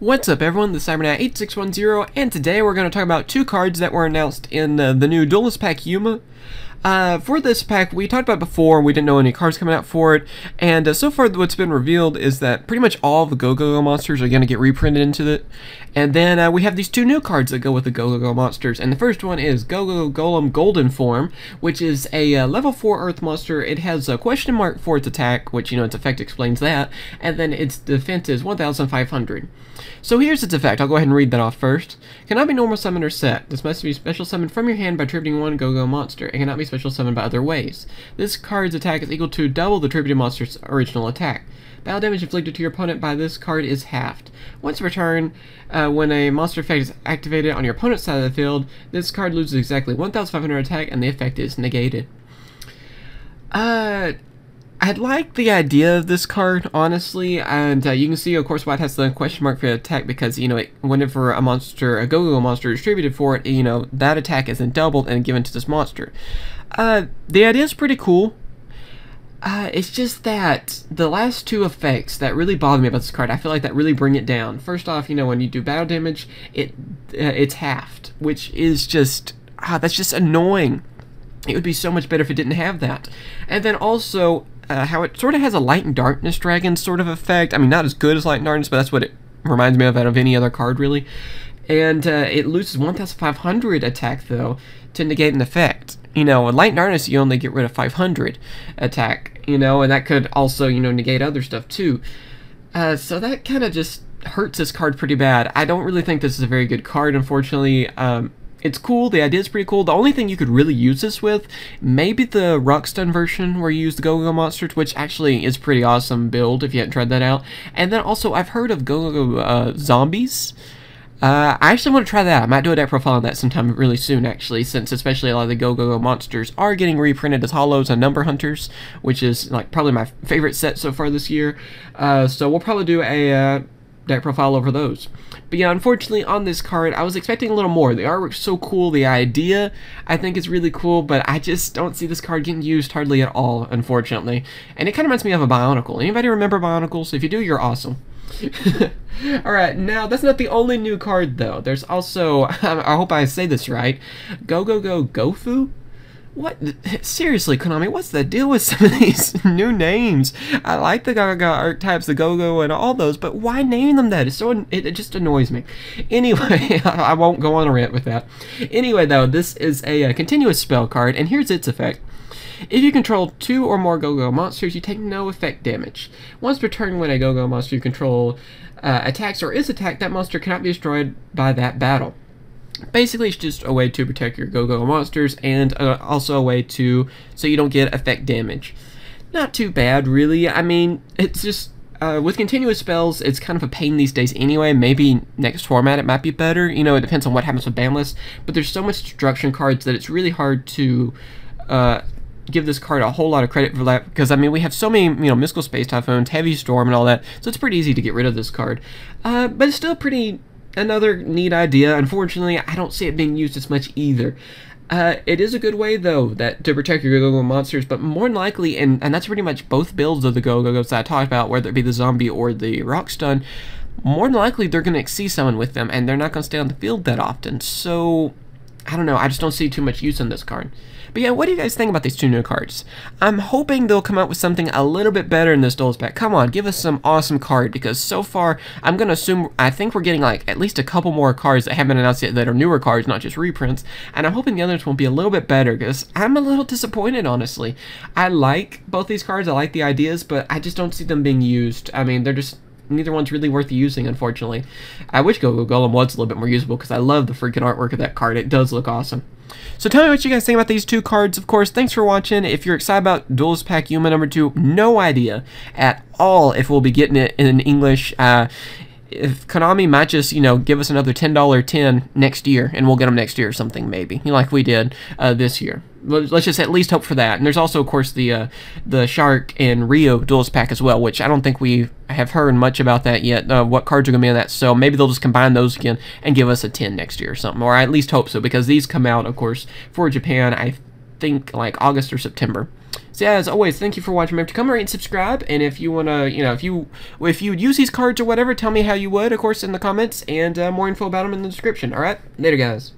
What's up everyone, this is CyberKnight 8610, and today we're going to talk about two cards that were announced in the new Duelist Pack Yuma. For this pack, we talked about before, we didn't know any cards coming out for it, and so far what's been revealed is that pretty much all the Gogogo monsters are going to get reprinted into it. And then we have these two new cards that go with the Gogogo monsters, and the first one is Gogogo Golem Golden Form, which is a level 4 Earth monster. It has a question mark for its attack, which, you know, its effect explains that, and then its defense is 1,500. So here's its effect. I'll go ahead and read that off first. Cannot be normal summoned or set. This must be special summoned from your hand by tributing one Gogogo monster. It cannot be special summoned by other ways. This card's attack is equal to double the tributed monster's original attack. Battle damage inflicted to your opponent by this card is halved. Once per turn, when a monster effect is activated on your opponent's side of the field, this card loses exactly 1,500 attack and the effect is negated. I like the idea of this card, honestly, and you can see, of course, why it has the question mark for attack, because, you know, whenever a Gogogo monster is distributed for it, you know, that attack isn't doubled and given to this monster. The idea is pretty cool. It's just that the last two effects that really bother me about this card, I feel like that really bring it down. First off, you know, when you do battle damage, it's halved, which is just, that's just annoying. It would be so much better if it didn't have that. And then also, how it sort of has a light and darkness dragon sort of effect. I mean, not as good as light and darkness, but that's what it reminds me of out of any other card, really. And it loses 1,500 attack, though, to negate an effect. You know, in light and darkness, you only get rid of 500 attack, you know, and that could also, you know, negate other stuff, too. So that kind of just hurts this card pretty bad. I don't really think this is a very good card, unfortunately. It's cool, the idea is pretty cool. The only thing you could really use this with, maybe the Rockstun version where you use the Gogogo monsters, which actually is pretty awesome build if you haven't tried that out. And then also, I've heard of Gogogo zombies. I actually want to try that. I might do a deck profile on that sometime really soon, actually, since especially a lot of the Gogogo monsters are getting reprinted as holos and number hunters, which is like probably my favorite set so far this year. So we'll probably do a deck profile over those. But yeah, unfortunately on this card, I was expecting a little more. The artwork's so cool, the idea I think is really cool, but I just don't see this card getting used hardly at all, unfortunately. And it kind of reminds me of a Bionicle. Anybody remember Bionicles? If you do, you're awesome. Alright, now that's not the only new card though. There's also, I hope I say this right, Gogogo Gofu? What? Seriously, Konami, what's the deal with some of these new names? I like the Gaga archetypes, the Gogo, and all those, but why name them that? It just annoys me. Anyway, I won't go on a rant with that. Anyway, though, this is a continuous spell card, and here's its effect. If you control 2 or more Gogo monsters, you take no effect damage. Once per turn, when a Gogo monster you control attacks or is attacked, that monster cannot be destroyed by that battle. Basically, it's just a way to protect your Gogogo monsters, and also a way to, so you don't get effect damage. Not too bad, really. I mean, it's just, with continuous spells, it's kind of a pain these days anyway. Maybe next format it might be better. You know, it depends on what happens with ban lists, but there's so much destruction cards that it's really hard to give this card a whole lot of credit for that, because I mean we have so many, you know, Mystical Space Typhoons, Heavy Storm, and all that, so it's pretty easy to get rid of this card. But it's still pretty another neat idea. Unfortunately, I don't see it being used as much either. It is a good way though that to protect your Gogogo monsters, but more than likely, and that's pretty much both builds of the Gogogos that I talked about, whether it be the zombie or the Rockstun, more than likely they're going to see someone with them, and they're not going to stay on the field that often. So I don't know, I just don't see too much use in this card. But yeah, what do you guys think about these two new cards? I'm hoping they'll come out with something a little bit better in this Duelist Pack. Come on, give us some awesome card, because so far, I'm going to assume, I think we're getting like at least a couple more cards that haven't been announced yet that are newer cards, not just reprints, and I'm hoping the others will be a little bit better, because I'm a little disappointed, honestly. I like both these cards, I like the ideas, but I just don't see them being used. I mean, they're just, neither one's really worth using, unfortunately. I wish Gogogo Golem was a little bit more usable, because I love the freaking artwork of that card. It does look awesome. So tell me what you guys think about these two cards. Of course, thanks for watching. If you're excited about Duelist Pack Yuma number 2, no idea at all if we'll be getting it in English. If Konami might just, you know, give us another $10 tin next year, and we'll get them next year or something, maybe, like we did this year. Let's just at least hope for that. And there's also, of course, the Shark and Rio Duelist Pack as well, which I don't think we have heard much about that yet, what cards are going to be in that. So maybe they'll just combine those again and give us a 10 next year or something, or I at least hope so, because these come out, of course, for Japan, I think, like August or September. So yeah, as always, thank you for watching. Remember to comment, rate, and subscribe. And if you wanna, if you would use these cards or whatever, tell me how you would, of course, in the comments, and more info about them in the description. All right, later, guys.